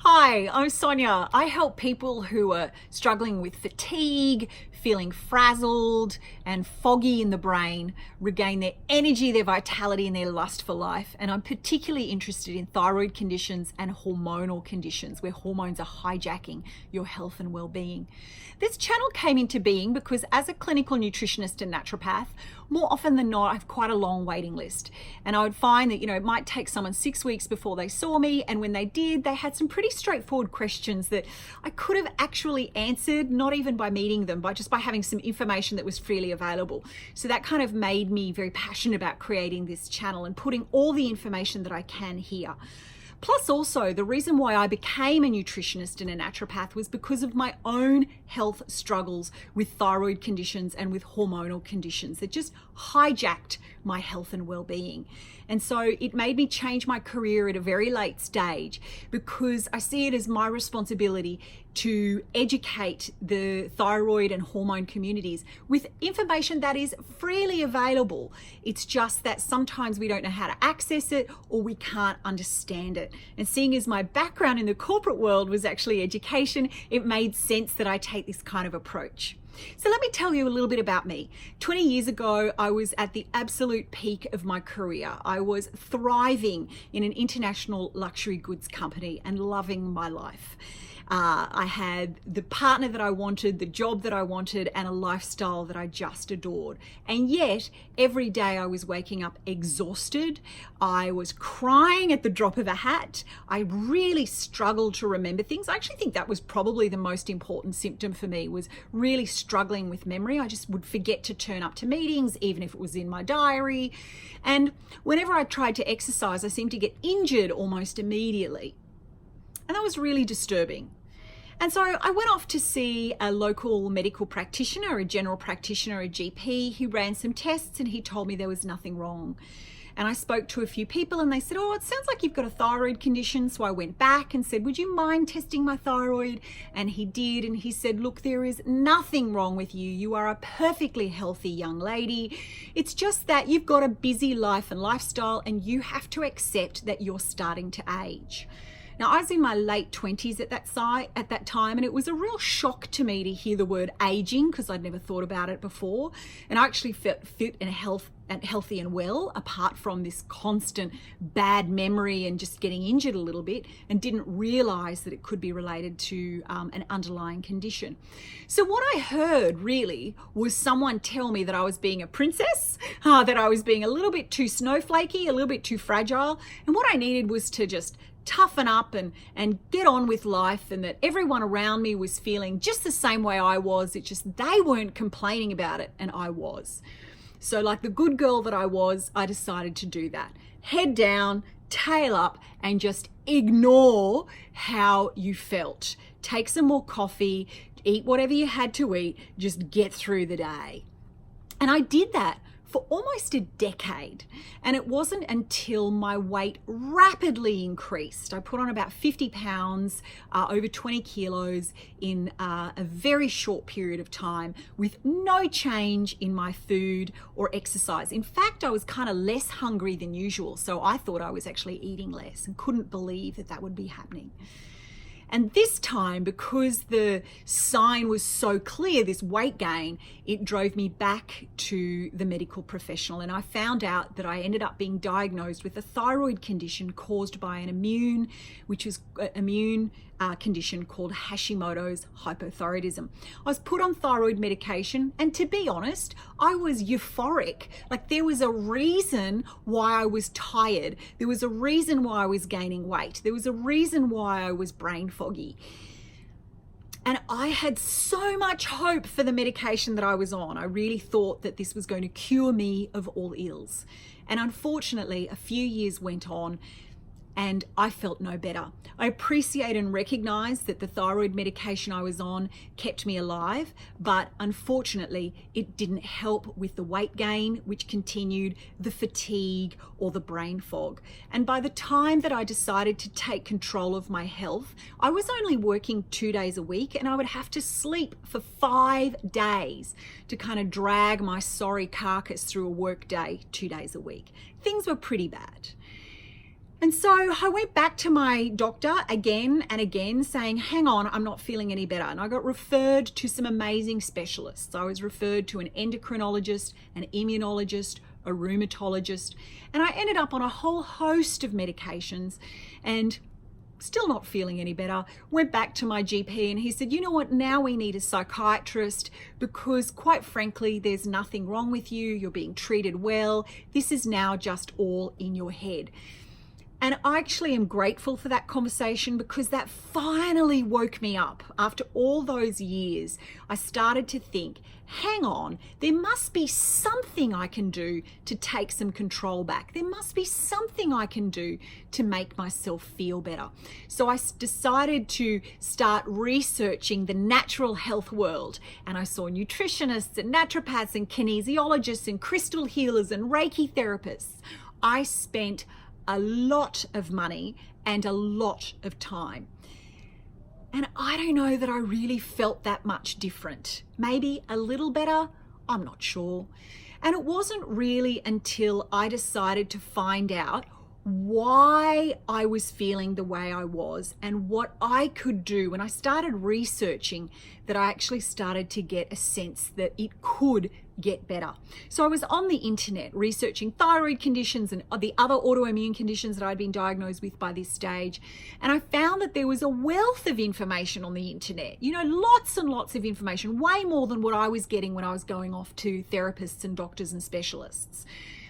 Hi, I'm Sonia. I help people who are struggling with fatigue, feeling frazzled and foggy in the brain, regain their energy, their vitality, and their lust for life. And I'm particularly interested in thyroid conditions and hormonal conditions where hormones are hijacking your health and well-being. This channel came into being because as a clinical nutritionist and naturopath, more often than not, I have quite a long waiting list. And I would find that, it might take someone 6 weeks before they saw me. And when they did, they had some pretty straightforward questions that I could have actually answered, not even by meeting them, but just by having some information that was freely available. So that kind of made me very passionate about creating this channel and putting all the information that I can here. Plus also, the reason why I became a nutritionist and a naturopath was because of my own health struggles with thyroid conditions and with hormonal conditions that just hijacked my health and well-being. And so it made me change my career at a very late stage because I see it as my responsibility to educate the thyroid and hormone communities with information that is freely available. It's just that sometimes we don't know how to access it or we can't understand it. And seeing as my background in the corporate world was actually education, it made sense that I take this kind of approach. So let me tell you a little bit about me. 20 years ago, I was at the absolute peak of my career. I was thriving in an international luxury goods company and loving my life. I had the partner that I wanted, the job that I wanted, and a lifestyle that I just adored. And yet, every day I was waking up exhausted. I was crying at the drop of a hat. I really struggled to remember things. I actually think that was probably the most important symptom for me, was really struggling with memory. I just would forget to turn up to meetings, even if it was in my diary. And whenever I tried to exercise, I seemed to get injured almost immediately. And that was really disturbing. And so I went off to see a local medical practitioner, a general practitioner, a GP. He ran some tests and he told me there was nothing wrong. And I spoke to a few people and they said, oh, it sounds like you've got a thyroid condition. So I went back and said, would you mind testing my thyroid? And he did. And he said, look, there is nothing wrong with you. You are a perfectly healthy young lady. It's just that you've got a busy life and lifestyle and you have to accept that you're starting to age. Now, I was in my late 20s at that time, and it was a real shock to me to hear the word aging because I'd never thought about it before. And I actually felt fit and healthy and well, apart from this constant bad memory and just getting injured a little bit, and didn't realize that it could be related to an underlying condition. So what I heard really was someone tell me that I was being a princess, that I was being a little bit too snowflakey, a little bit too fragile, and what I needed was to just toughen up and get on with life, and that everyone around me was feeling just the same way I was. It's just they weren't complaining about it and I was. So like the good girl that I was, I decided to do that. Head down, tail up, and just ignore how you felt. Take some more coffee, eat whatever you had to eat, just get through the day. And I did that for almost a decade. And it wasn't until my weight rapidly increased. I put on about 50 pounds, over 20 kilos in a very short period of time with no change in my food or exercise. In fact, I was kind of less hungry than usual. So I thought I was actually eating less and couldn't believe that that would be happening. And this time, because the sign was so clear, this weight gain, it drove me back to the medical professional. And I found out that I ended up being diagnosed with a thyroid condition caused by an immune condition called Hashimoto's hypothyroidism. I was put on thyroid medication, and to be honest, I was euphoric. Like there was a reason why I was tired. There was a reason why I was gaining weight. There was a reason why I was brain foggy. And I had so much hope for the medication that I was on. I really thought that this was going to cure me of all ills. And unfortunately, a few years went on and I felt no better. I appreciate and recognize that the thyroid medication I was on kept me alive, but unfortunately, it didn't help with the weight gain, which continued, the fatigue, or the brain fog. And by the time that I decided to take control of my health, I was only working 2 days a week, and I would have to sleep for 5 days to kind of drag my sorry carcass through a work day 2 days a week. Things were pretty bad. And so I went back to my doctor again and again saying, hang on, I'm not feeling any better. And I got referred to some amazing specialists. I was referred to an endocrinologist, an immunologist, a rheumatologist, and I ended up on a whole host of medications and still not feeling any better. Went back to my GP and he said, you know what, now we need a psychiatrist because quite frankly, there's nothing wrong with you. You're being treated well. This is now just all in your head. And I actually am grateful for that conversation because that finally woke me up. After all those years, I started to think, hang on, there must be something I can do to take some control back. There must be something I can do to make myself feel better. So I decided to start researching the natural health world. And I saw nutritionists and naturopaths and kinesiologists and crystal healers and Reiki therapists. I spent a lot of money and a lot of time. And I don't know that I really felt that much different. Maybe a little better, I'm not sure. And it wasn't really until I decided to find out why I was feeling the way I was and what I could do. When I started researching, that I actually started to get a sense that it could get better. So I was on the internet researching thyroid conditions and the other autoimmune conditions that I'd been diagnosed with by this stage. And I found that there was a wealth of information on the internet, lots and lots of information, way more than what I was getting when I was going off to therapists and doctors and specialists.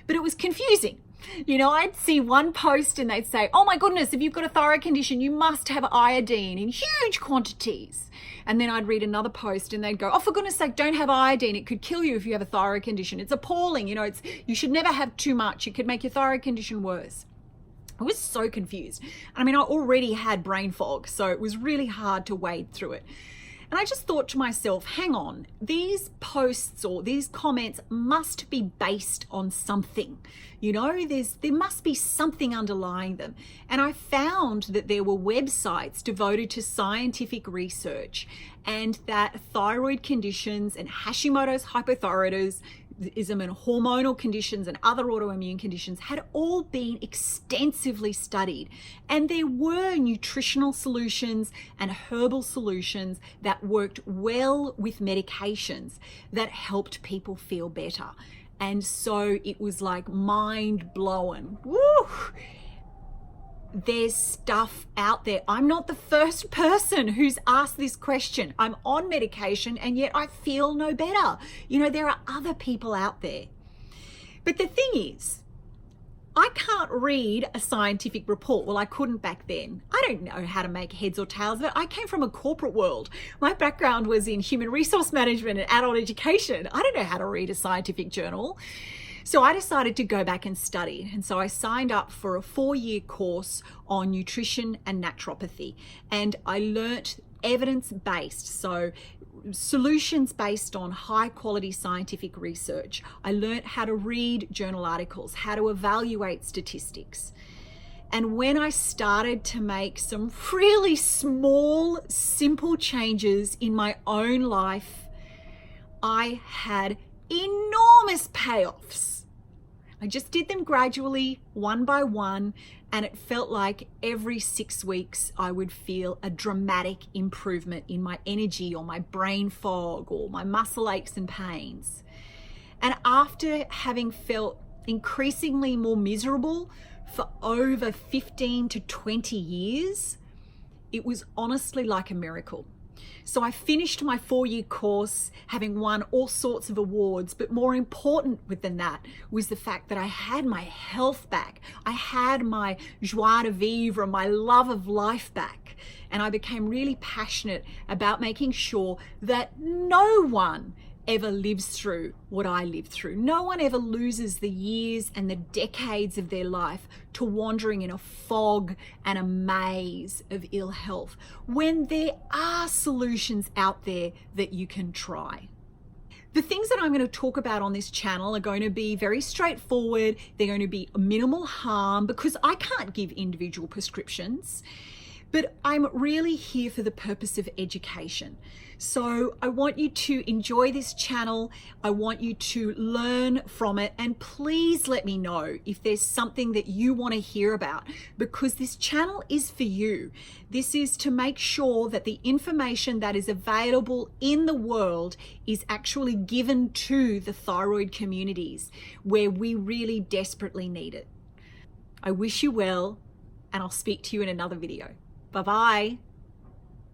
But it was confusing. I'd see one post and they'd say, oh my goodness, if you've got a thyroid condition, you must have iodine in huge quantities. And then I'd read another post and they'd go, oh, for goodness sake, don't have iodine. It could kill you if you have a thyroid condition. It's appalling. You should never have too much. It could make your thyroid condition worse. I was so confused. I already had brain fog, so it was really hard to wade through it. And I just thought to myself, hang on, these posts or these comments must be based on something. There must be something underlying them. And I found that there were websites devoted to scientific research and that thyroid conditions and Hashimoto's hypothyroidism and hormonal conditions and other autoimmune conditions had all been extensively studied. And there were nutritional solutions and herbal solutions that worked well with medications that helped people feel better. And so it was like mind blowing. Woo! There's stuff out there. I'm not the first person who's asked this question. I'm on medication and yet I feel no better. There are other people out there. But the thing is, I can't read a scientific report. Well, I couldn't back then. I don't know how to make heads or tails of it. I came from a corporate world. My background was in human resource management and adult education. I don't know how to read a scientific journal. So I decided to go back and study. And so I signed up for a 4-year course on nutrition and naturopathy. And I learnt evidence-based, so solutions based on high quality scientific research. I learnt how to read journal articles, how to evaluate statistics. And when I started to make some really small, simple changes in my own life, I had enormous payoffs. I just did them gradually, one by one, and it felt like every 6 weeks I would feel a dramatic improvement in my energy or my brain fog or my muscle aches and pains. And after having felt increasingly more miserable for over 15 to 20 years, it was honestly like a miracle. So I finished my 4-year course having won all sorts of awards, but more important than that was the fact that I had my health back. I had my joie de vivre, my love of life back. And I became really passionate about making sure that no one ever lives through what I lived through. No one ever loses the years and the decades of their life to wandering in a fog and a maze of ill health, when there are solutions out there that you can try. The things that I'm going to talk about on this channel are going to be very straightforward. They're going to be minimal harm because I can't give individual prescriptions. but I'm really here for the purpose of education. So I want you to enjoy this channel. I want you to learn from it, and please let me know if there's something that you want to hear about, because this channel is for you. This is to make sure that the information that is available in the world is actually given to the thyroid communities where we really desperately need it. I wish you well, and I'll speak to you in another video. Bye-bye.